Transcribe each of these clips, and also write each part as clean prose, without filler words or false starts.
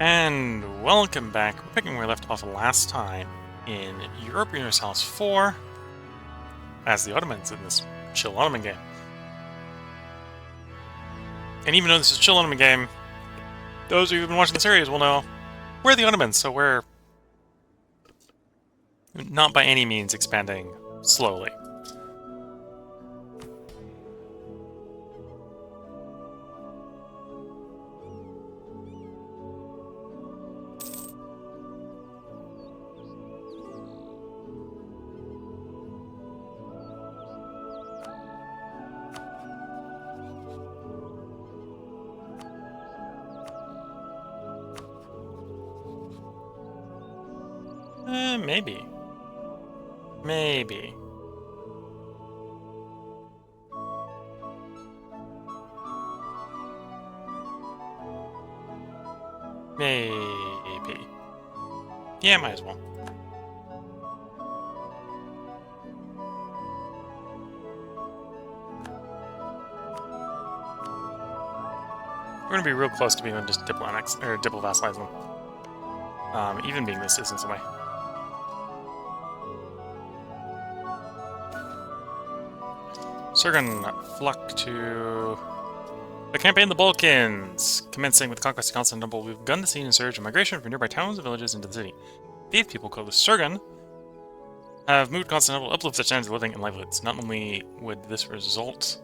And welcome back. We're picking where we left off last time in Europa Universalis 4 as the Ottomans in this chill Ottoman game. And even though this is a chill Ottoman game, those of you who've been watching the series will know we're the Ottomans, so we're not by any means expanding slowly. Maybe. Maybe. Maybe. Yeah, might as well. We're gonna be real close to being able to just diplo-vassalize them. Even being this distance away. Sergen flock to the campaign in the Balkans. Commencing with conquest of Constantinople, we've begun to see a surge of migration from nearby towns and villages into the city. These people, called the Sergen, have moved Constantinople, uplift their standards of living and livelihoods. Not only would this result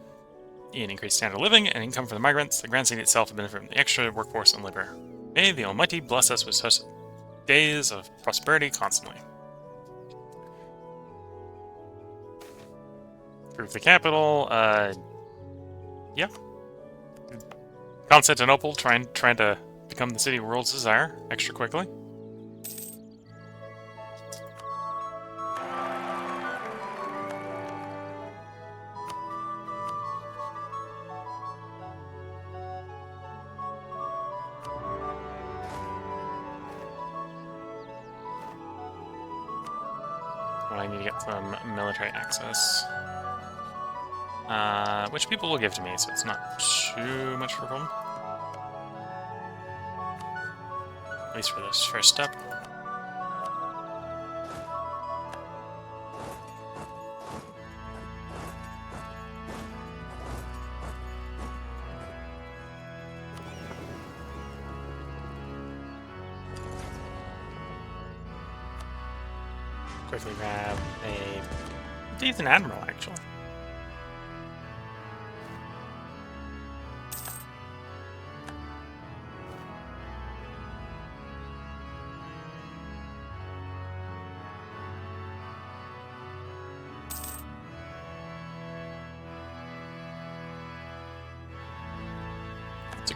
in increased standard of living and income for the migrants, the Grand City itself would benefit from the extra workforce and labor. May the Almighty bless us with such days of prosperity constantly. Improve the capital, yeah. Constantinople trying to become the city of world's desire extra quickly. Well, I need to get some military access. Which people will give to me, so it's not too much of a problem. At least for this first step. Quickly grab a decent admiral, actually.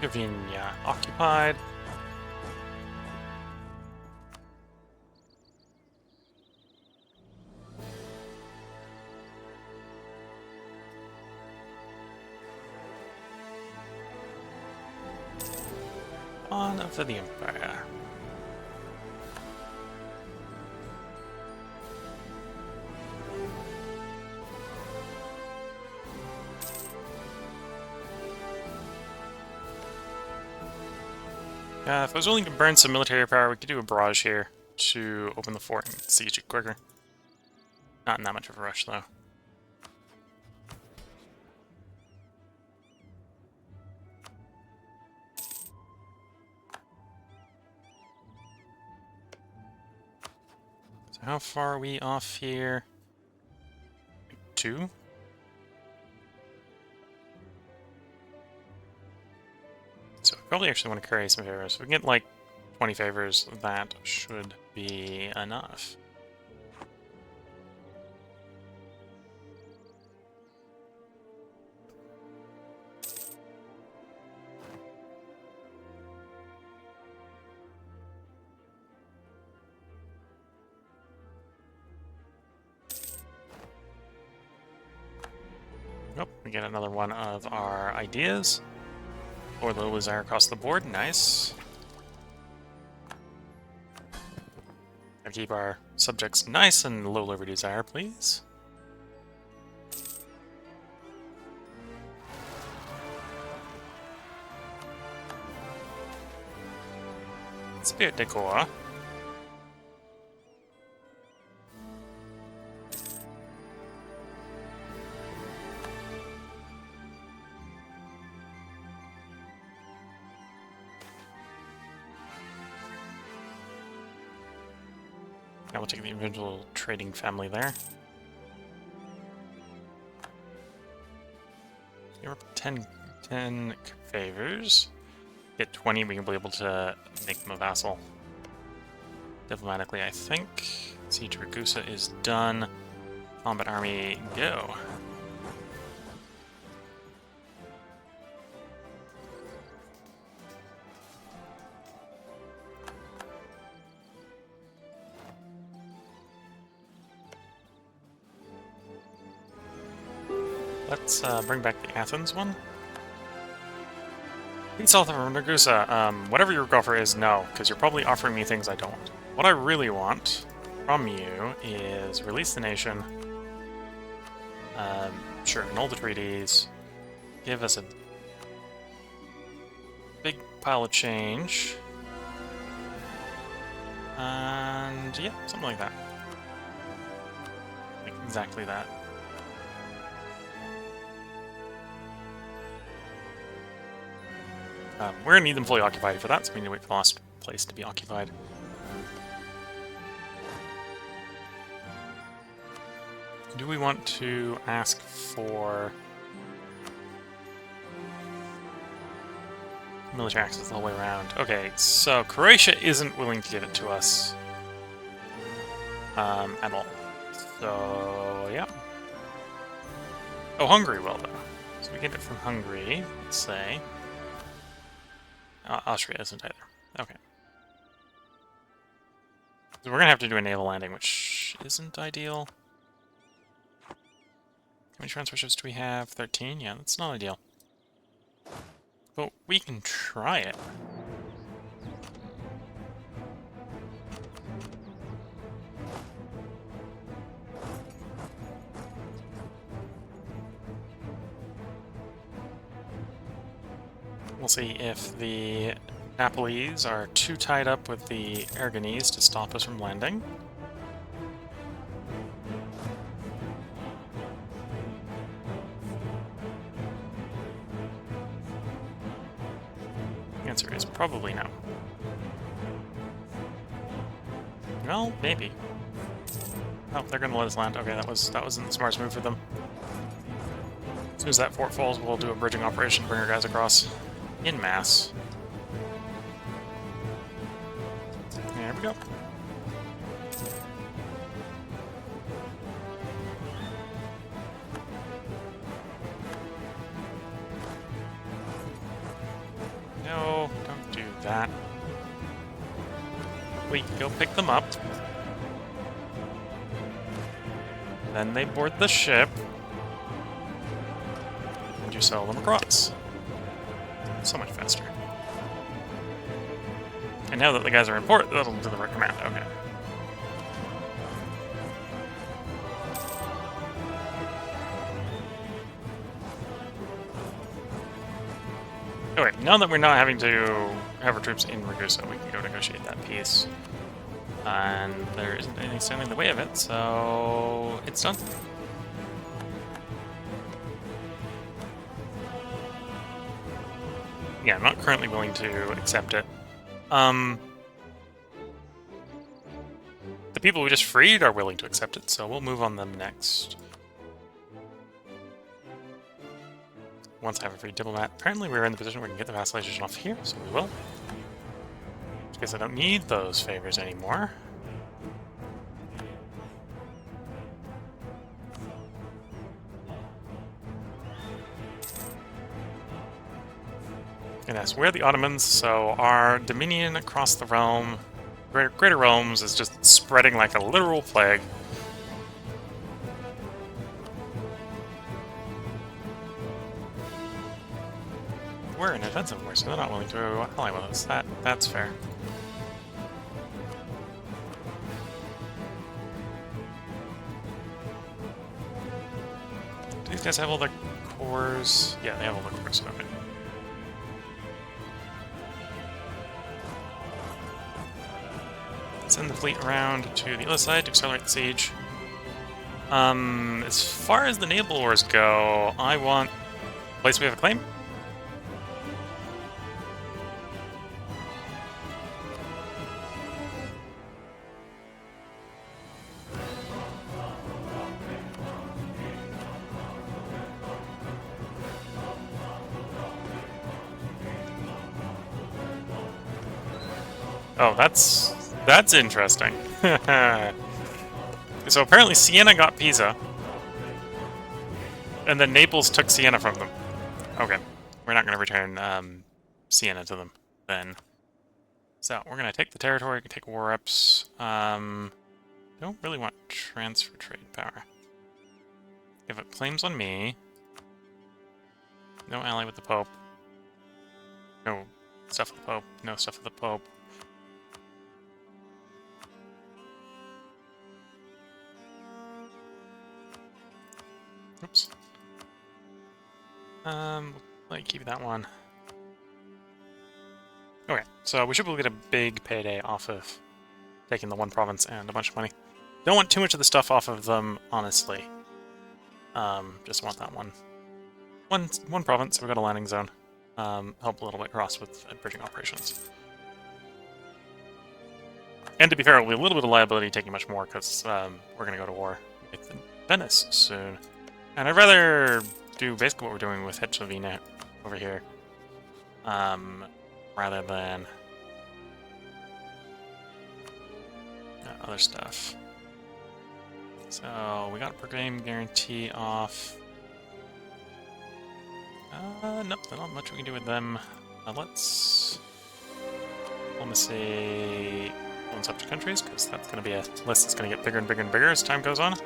Herzegovina occupied. On for the Empire. If I was willing to burn some military power, we could do a barrage here to open the fort and siege it quicker. Not in that much of a rush, though. So how far are we off here? 2? So I probably actually want to carry some favors. If we can get like 20 favors, that should be enough. Nope, we get another one of our ideas. Or low desire across the board, nice. And keep our subjects nice and low liver desire, please. Spirit decor. Now we'll take the individual trading family there. Europe 10 favors. Get 20, we can be able to make them a vassal. Diplomatically, I think. Siege Ragusa is done. Combat army, go. Let's bring back the Athens one. Please south of Ragusa. Whatever your offer is, no, because you're probably offering me things I don't want. What I really want from you is release the nation. Sure, annul the treaties. Give us a big pile of change. And yeah, something like that. Like exactly that. We're going to need them fully occupied for that, so we need to wait for the last place to be occupied. Do we want to ask for military access the whole way around? Okay, so Croatia isn't willing to give it to us at all. So, yeah. Oh, Hungary will, though. So we get it from Hungary, let's say. Austria isn't either. Okay. So we're going to have to do a naval landing, which isn't ideal. How many transfer ships do we have? 13? Yeah, that's not ideal. But we can try it. We'll see if the Napoles are too tied up with the Aragonese to stop us from landing. The answer is probably no. Well, maybe. Oh, they're gonna let us land. Okay, that wasn't the smartest move for them. As soon as that fort falls, we'll do a bridging operation to bring our guys across. In mass. There we go. No, don't do that. Wait, go pick them up. Then they board the ship. And you sell them across. So much faster. And now that the guys are in port, that'll deliver a command. Okay. Okay, now that we're not having to have our troops in Ragusa, we can go negotiate that peace. And there isn't anything standing in the way of it, so it's done. Yeah, I'm not currently willing to accept it. The people we just freed are willing to accept it, so we'll move on them next. Once I have a free diplomat. Apparently we're in the position where we can get the vassalization off here, so we will. Because I don't need those favors anymore. And yes, we're the Ottomans, so our dominion across the realm, greater realms, is just spreading like a literal plague. We're in offensive war, so they're not willing to ally with us. That's fair. Do these guys have all their cores? Yeah, they have all their cores, okay. Send the fleet around to the other side to accelerate the siege. As far as the naval wars go, I want a place we have a claim. Oh, that's interesting. So apparently Siena got Pisa, and then Naples took Siena from them. Okay, we're not going to return Siena to them then. So we're going to take the territory, take war reps. Don't really want transfer trade power. If it claims on me, no ally with the Pope, no stuff with the Pope, no stuff with the Pope. Oops. Let me keep that one. Okay, so we should be able to get a big payday off of taking the one province and a bunch of money. Don't want too much of the stuff off of them, honestly. Just want that one province, so we've got a landing zone. Help a little bit cross with bridging operations. And to be fair, it'll be a little bit of liability taking much more, because we're going to go to war with Venice soon. And I'd rather do basically what we're doing with Herzegovina over here, rather than other stuff. So we got a per game guarantee off. Nope, not much we can do with them. Let's diplomacy on subject countries, because that's going to be a list that's going to get bigger and bigger and bigger as time goes on.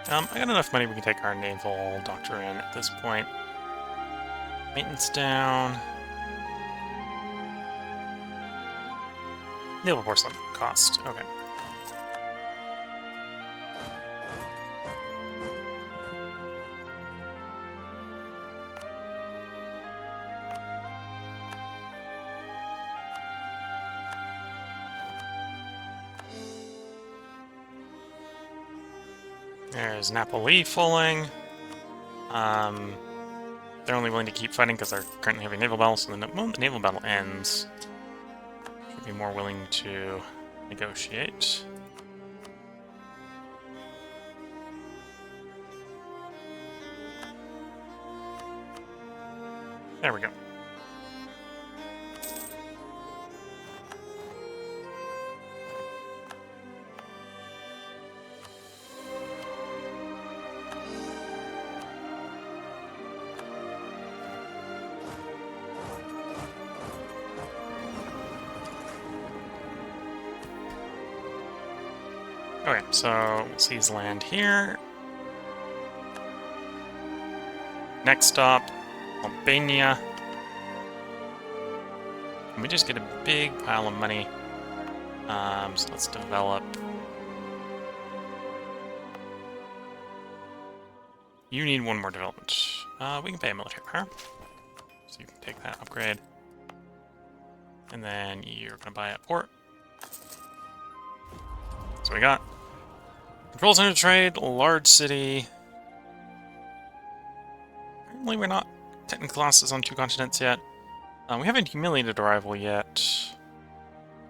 I got enough money we can take our naval doctrine at this point. Maintenance down. Naval porcelain cost. Okay. There's Napoli falling. They're only willing to keep fighting because they're currently having naval battles, so the moment the naval battle ends, should be more willing to negotiate. There we go. Okay, so we'll seize land here. Next stop, Albania. And we just get a big pile of money. So let's develop. You need one more development. We can pay a military power. So you can take that upgrade. And then you're going to buy a port. So we got control center trade, large city. Apparently we're not technical classes on 2 continents yet. We haven't humiliated a rival yet.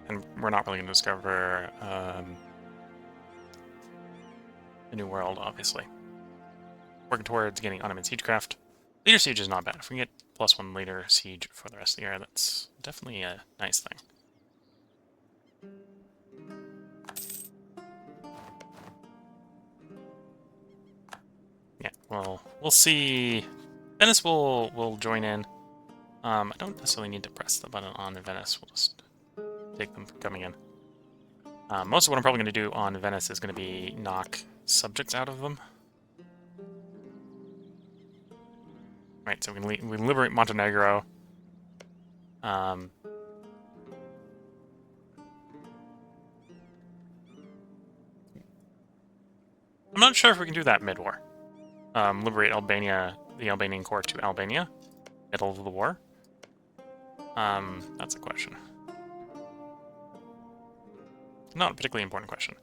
And we're not really going to discover a new world, obviously. Working towards getting Ottoman siegecraft. Leader siege is not bad. If we get +1 leader siege for the rest of the year, that's definitely a nice thing. Yeah, well, we'll see. Venice will join in. I don't necessarily need to press the button on Venice. We'll just take them coming in. Most of what I'm probably going to do on Venice is going to be knock subjects out of them. Right, so we liberate Montenegro. I'm not sure if we can do that mid-war. Liberate Albania, the Albanian core to Albania, middle of the war. That's a question. Not a particularly important question.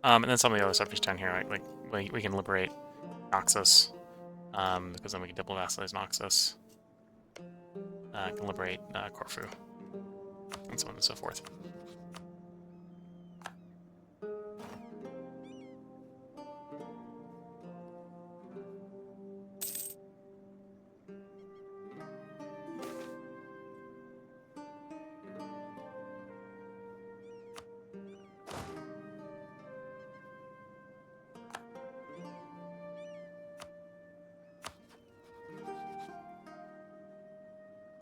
And then some of the other subjects down here, like we can liberate Naxos, because then we can double vassalize Naxos. Can liberate Corfu, and so on and so forth.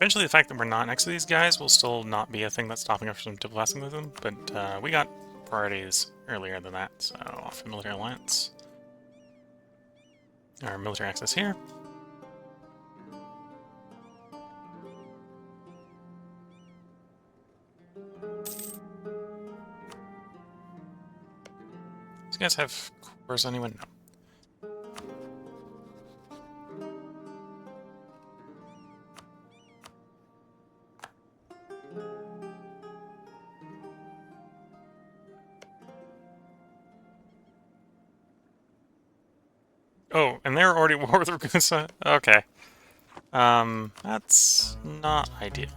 Eventually, the fact that we're not next to these guys will still not be a thing that's stopping us from diplomating with them, but we got priorities earlier than that, so off military alliance. Our military access here. These guys have cores, anyone? No. Oh, and they're already at war with Ragusa? Okay. That's not ideal.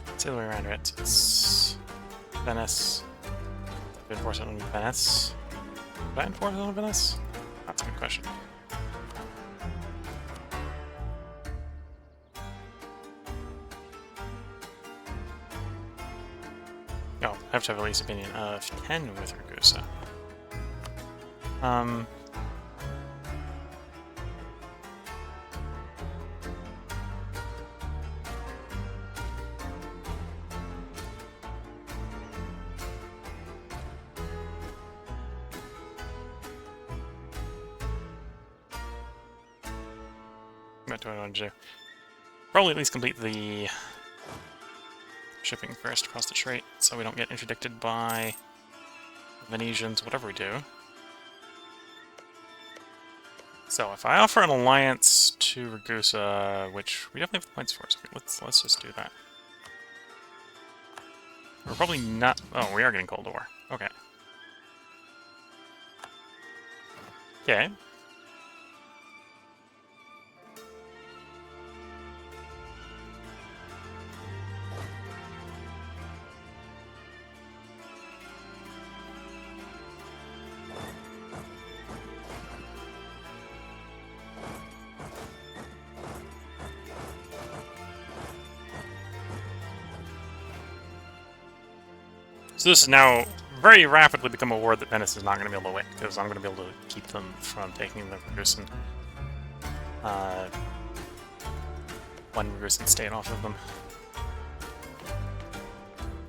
Let's see the way around it. It's Venice. I've enforced it on Venice. Did I enforce it on Venice? That's a good question. Oh, I have to have at least opinion of 10 with Ragusa. What do I want to do? Probably at least complete the shipping first across the strait, so we don't get interdicted by the Venetians, whatever we do. So if I offer an alliance to Ragusa, which we definitely have the points for, so let's just do that. We're probably not... Oh, we are getting Cold War. Okay. Okay. So this is now very rapidly become a war that Venice is not going to be able to win, because I'm going to be able to keep them from taking the Ragusan. One Ragusan state off of them.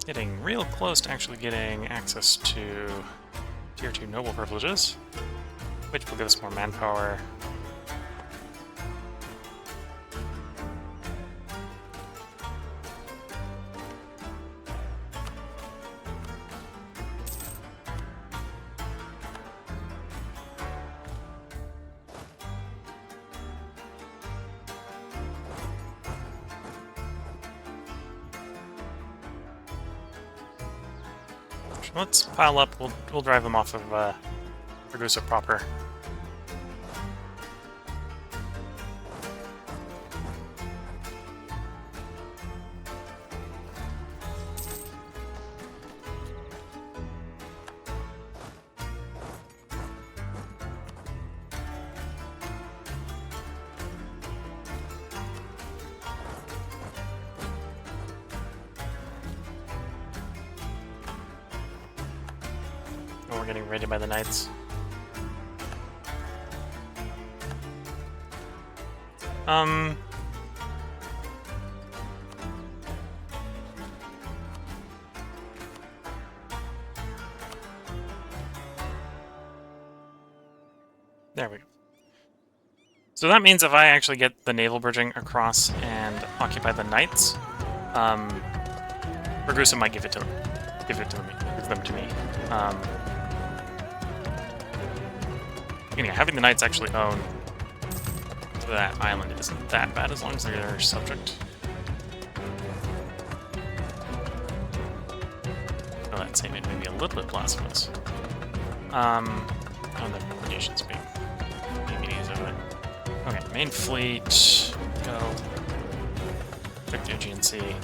Getting real close to actually getting access to Tier 2 noble privileges, which will give us more manpower. Let's pile up. We'll drive them off of Ragusa proper. when we're getting raided by the knights. There we go. So that means if I actually get the naval bridging across and occupy the knights, Ragusa might give them to me. Anyway, having the knights actually own that island isn't that bad as long as they're their subject. Oh, that's saying it maybe a little bit blasphemous. Oh, the Venetians being easy over there. Okay, main fleet, go. Check the Aegean Sea.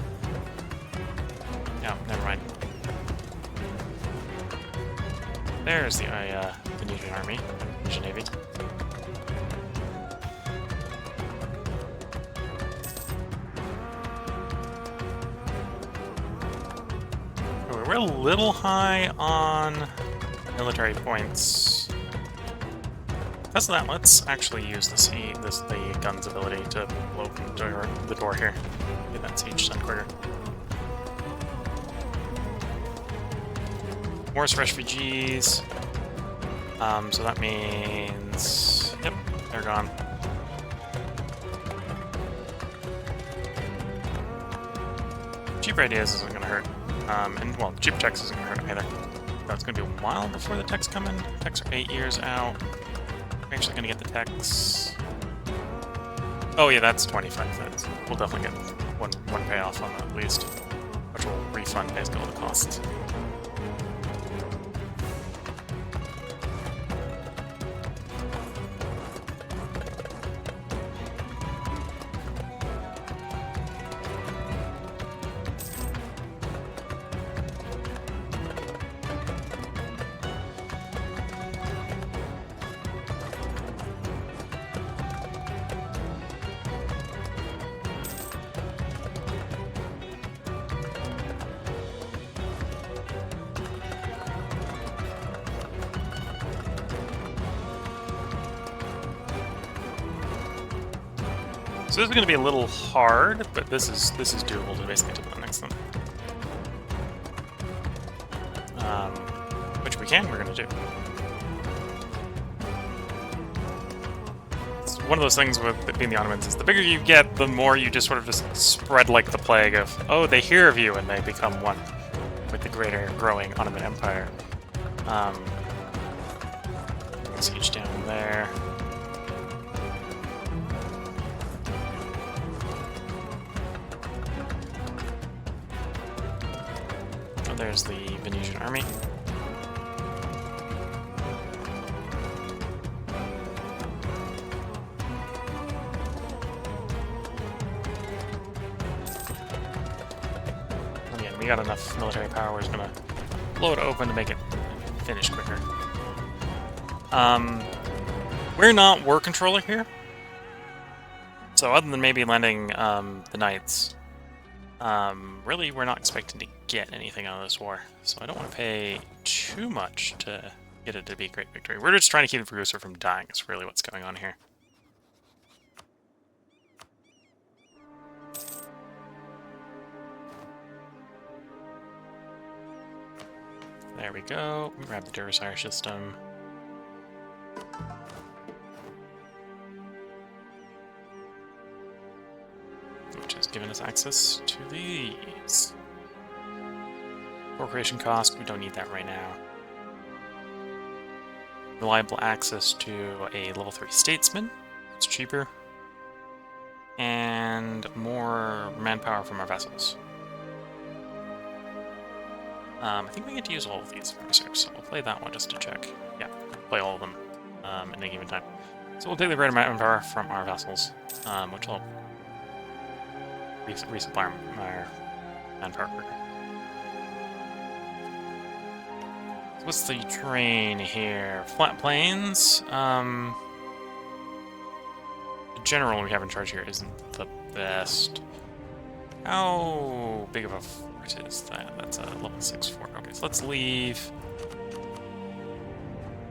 No, never mind. There's the Venetian army, Venetian navy. We're a little high on military points. Because of that, let's actually use the gun's ability to blow open the door here. Get that siege done quicker. Morris refugees. So that means... Yep, they're gone. Cheaper ideas isn't going to hurt. And, well, cheaper techs isn't going to hurt either. So it's going to be a while before the techs come in. Techs are 8 years out. We're actually going to get the techs... Oh yeah, that's 25 cents. We'll definitely get one payoff on that at least, which will refund basically all the costs. So this is going to be a little hard, but this is doable to basically do the next one. Which we're going to do. It's one of those things with it being the Ottomans is the bigger you get, the more you just sort of just spread like the plague of, oh, they hear of you, and they become one with the greater growing Ottoman Empire. Siege down there. There's the Venetian army. Again, we got enough military power, we're just gonna blow it open to make it finish quicker. We're not war controller here. So other than maybe landing the knights, really we're not expecting to get anything out of this war, so I don't want to pay too much to get it to be a great victory. We're just trying to keep the Ragusa from dying, is really what's going on here. There we go. Grab the Durasire system. Which has given us access to these. Corporation cost, we don't need that right now. Reliable access to a level 3 statesman, it's cheaper. And more manpower from our vessels. I think we get to use all of these for research, so we'll play that one just to check. Yeah, play all of them in any given time. So we'll take the greater manpower from our vessels, which will resupply our manpower quicker. What's the terrain here? Flat plains. The general we have in charge here isn't the best. How big of a fort is that? That's a level 6 fort. Okay, so let's leave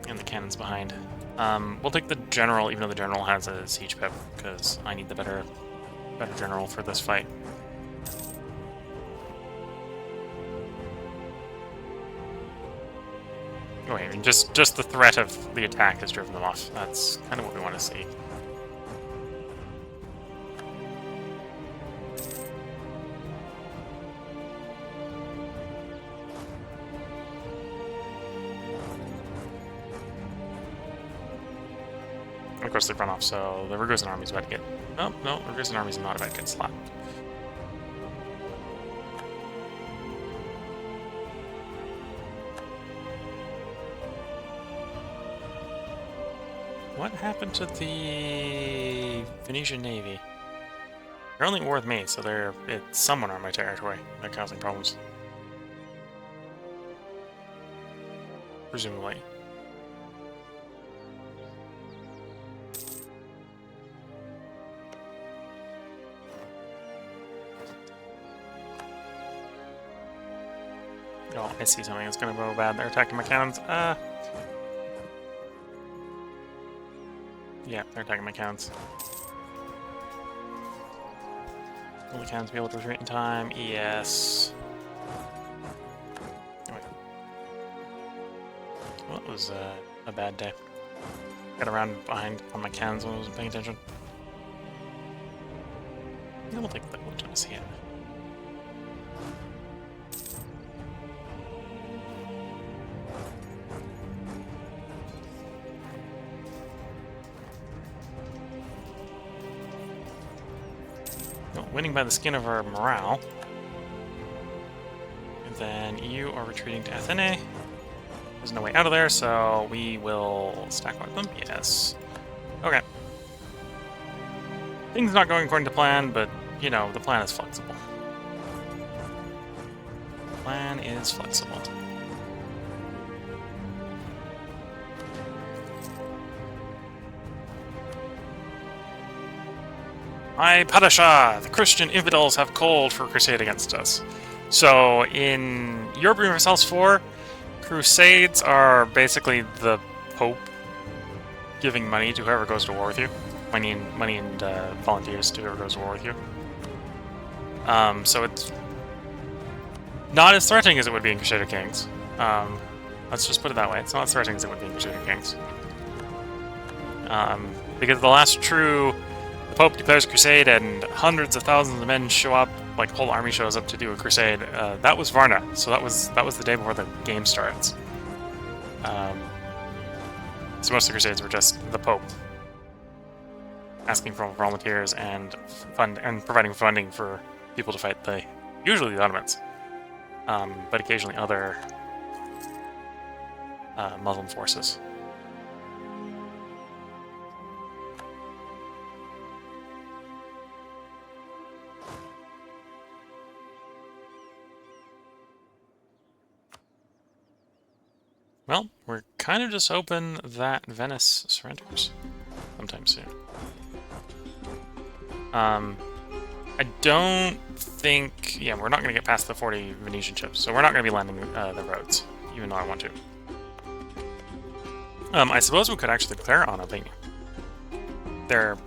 And the cannons behind. We'll take the general, even though the general has a siege pip, because I need the better general for this fight. Oh, wait, I mean, just the threat of the attack has driven them off. That's kind of what we want to see. Of course, they've run off, so the Ragusan army's about to get... Oh, no, Ragusan army's not about to get slapped. What happened to the Venetian Navy? They're only at war with me, so it's somewhere on my territory. They're causing problems. Presumably. Oh, I see something that's gonna go bad. They're attacking my cannons. Yeah, they're attacking my cannons. Will the cannons be able to retreat in time? Yes. Wait. Well, that was a bad day. Got around behind on my cannons when I wasn't paying attention. Yeah, we'll take the legitimacy in. Winning by the skin of our morale. And then you are retreating to Athene. There's no way out of there, so we will stack wipe them. Yes. Okay. Things not going according to plan, but, you know, the plan is flexible. The plan is flexible. My Padishah! The Christian infidels have called for a crusade against us. So, in Europa Universalis 4, crusades are basically the Pope giving money to whoever goes to war with you. Money and volunteers to whoever goes to war with you. So it's not as threatening as it would be in Crusader Kings. Let's just put it that way. It's not as threatening as it would be in Crusader Kings. Because the last true... The Pope declares a crusade and hundreds of thousands of men show up, like a whole army shows up to do a crusade. That was Varna, so that was the day before the game starts. So most of the crusades were just the Pope asking for volunteers and providing funding for people to fight usually the Ottomans, but occasionally other Muslim forces. Well, we're kind of just hoping that Venice surrenders sometime soon. I don't think... Yeah, we're not going to get past the 40 Venetian ships, so we're not going to be landing the roads, even though I want to. I suppose we could actually declare on Albania. Because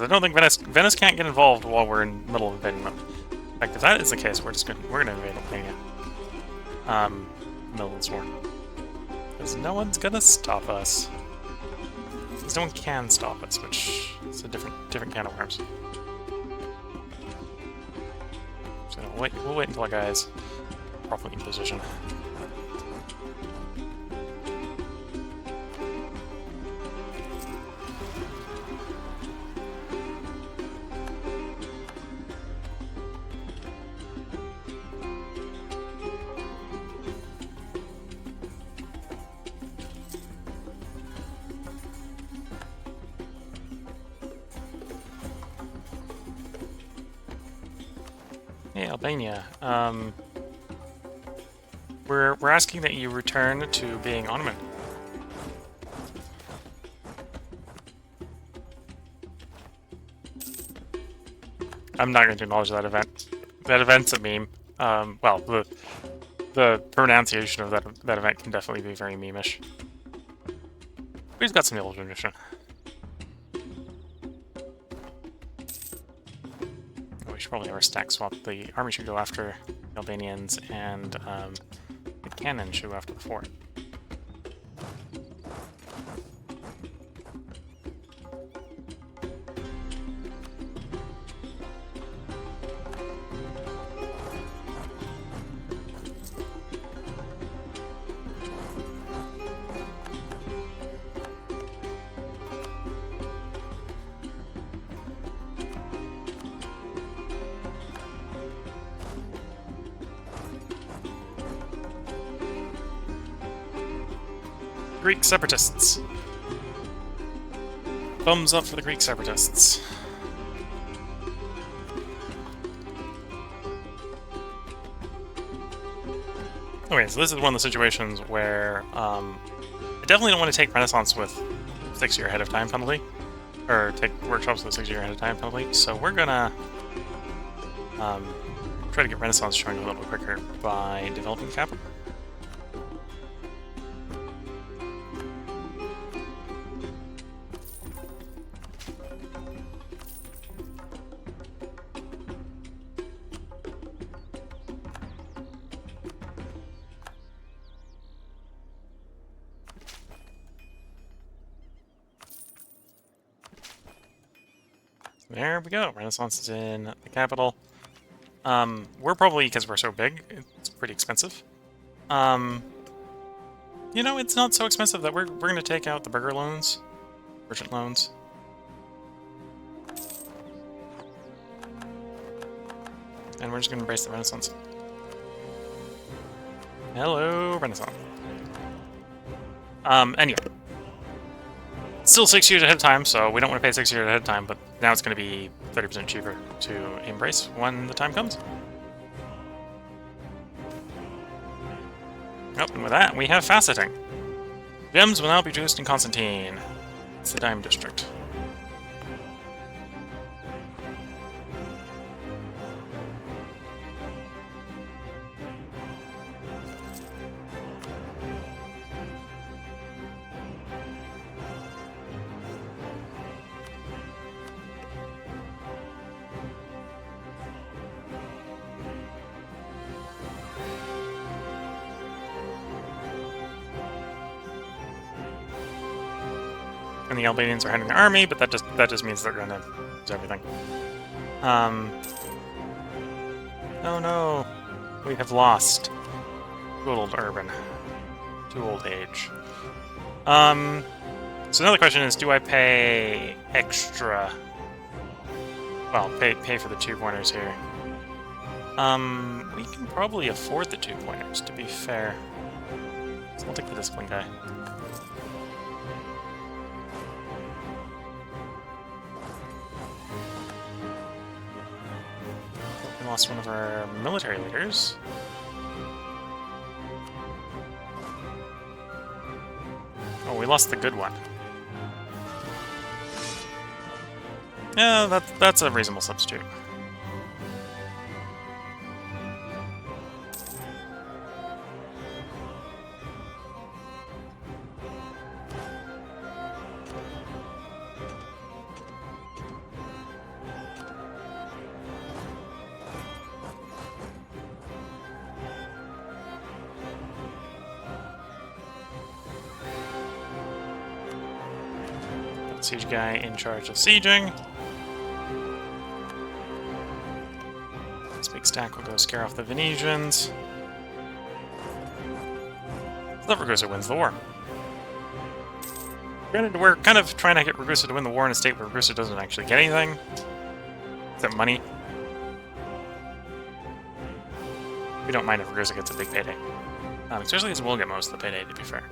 I don't think Venice can't get involved while we're in the middle of invading them. In fact, if that is the case, we're gonna invade Albania. Middle of this war. Because no one's gonna stop us. Because no one can stop us, which is a different can of worms. So we'll wait until our guys properly in position. Hey, Albania. We're asking that you return to being Ottoman. I'm not going to acknowledge that event. That event's a meme. Well, the the pronunciation of that event can definitely be very meme-ish. We've got some old tradition. Oh, we should probably have our stack swap. The army should go after the Albanians, and the cannon should go after the fort. Greek separatists. Thumbs up for the Greek separatists. Okay, so this is one of the situations where I definitely don't want to take Renaissance with 6 year ahead of time penalty, or take workshops with 6 year ahead of time penalty. So we're gonna try to get Renaissance showing a little bit quicker by developing capital. There we go. Renaissance is in the capital. We're probably, because we're so big, it's pretty expensive. You know, it's not so expensive that we're going to take out the burger loans, merchant loans. And we're just going to embrace the Renaissance. Hello, Renaissance. Anyway. Still 6 years ahead of time, so we don't want to pay 6 years ahead of time, but now it's going to be 30% cheaper to embrace when the time comes. Oh, and with that, we have faceting. Gems will now be produced in Constantine. It's the Diamond District. And the Albanians are heading the army, but that just means they're gonna lose everything. Oh no, we have lost. Good old urban, to old age. So another question is, do I pay extra? Well, pay for the 2 pointers here. We can probably afford the 2 pointers, to be fair. So I'll take the discipline guy. Lost one of our military leaders. Oh, we lost the good one. Yeah, that's a reasonable substitute. Siege guy in charge of sieging. This big stack will go scare off the Venetians. Ragusa wins the war. Granted, we're kind of trying to get Ragusa to win the war in a state where Ragusa doesn't actually get anything. Except money. We don't mind if Ragusa gets a big payday. Especially as we'll get most of the payday, to be fair.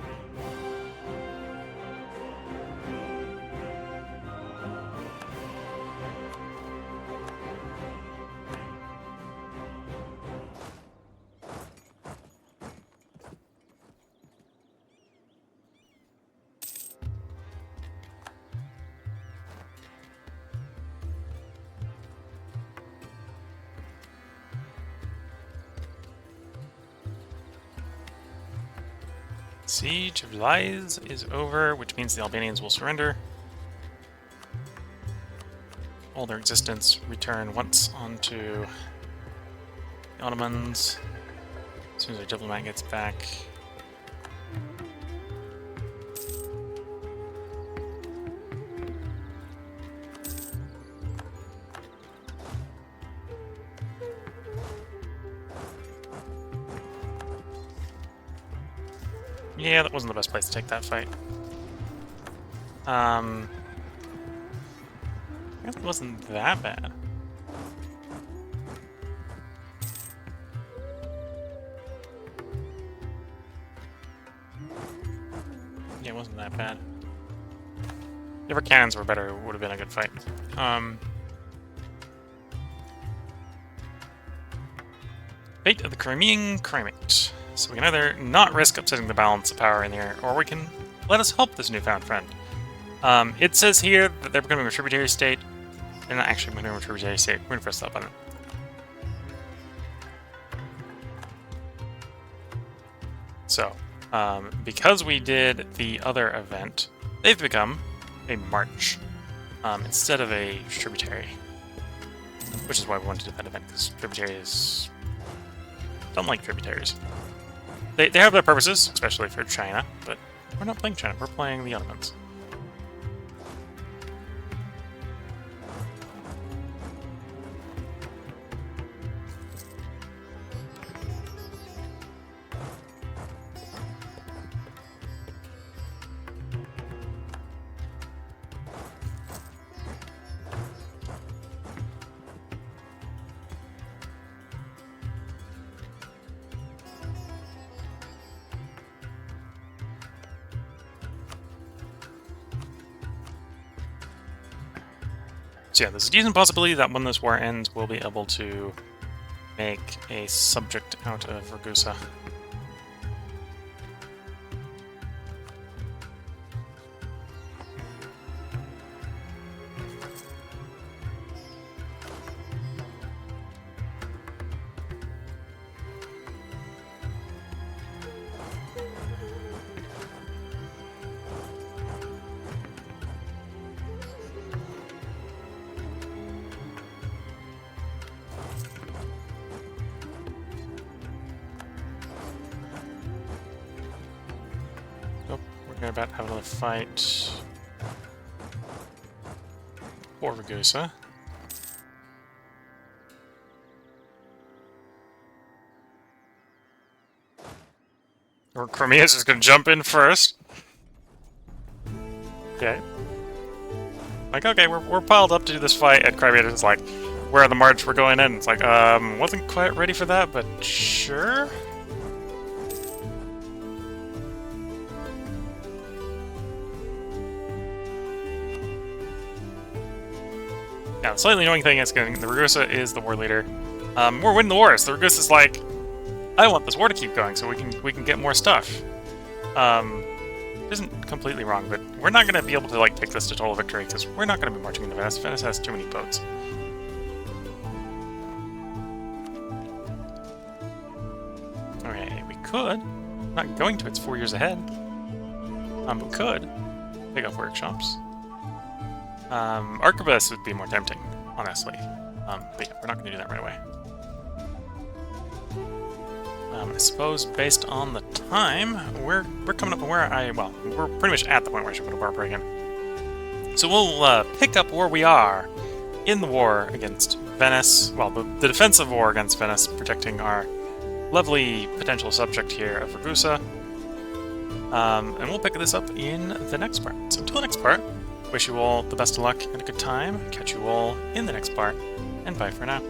Siege of Lies is over, which means the Albanians will surrender. All their existence return once onto the Ottomans. As soon as our diplomat gets back. Yeah, that wasn't the best place to take that fight. I guess it wasn't that bad. Yeah, it wasn't that bad. If our cannons were better, it would have been a good fight. Fate of the Crimean Primate. So we can either not risk upsetting the balance of power in the air, or we can let us help this newfound friend. It says here that they're becoming a tributary state. They're not actually becoming a tributary state. We're going to press that button. So, because we did the other event, they've become a march instead of a tributary. Which is why we wanted to do that event, because tributaries don't like tributaries. They have their purposes, especially for China, but we're not playing China, we're playing the Ottomans. So yeah, there's a decent possibility that when this war ends, we'll be able to make a subject out of Ragusa. We're about to have another fight for Ragusa. Or Crimea's is going to jump in first. Okay. Like, okay, we're piled up to do this fight, and Crimea is like, where are the march we're going in? It's like, wasn't quite ready for that, but sure? Yeah, the slightly annoying thing is the Ragusa is the war leader. We're winning the war, so the Ragusa's like, I want this war to keep going so we can get more stuff. Isn't completely wrong, but we're not going to be able to like take this to total victory because we're not going to be marching into Venice. Venice has too many boats. Okay, we could. Not going to. It's 4 years ahead. We could pick up workshops. Arquebus would be more tempting, honestly. But yeah, we're not going to do that right away. I suppose based on the time, we're coming up to where we're pretty much at the point where I should put a barbarian. So we'll pick up where we are in the war against Venice. Well, the defensive war against Venice, protecting our lovely potential subject here of Ragusa. And we'll pick this up in the next part. So until the next part, wish you all the best of luck and a good time. Catch you all in the next part, and bye for now.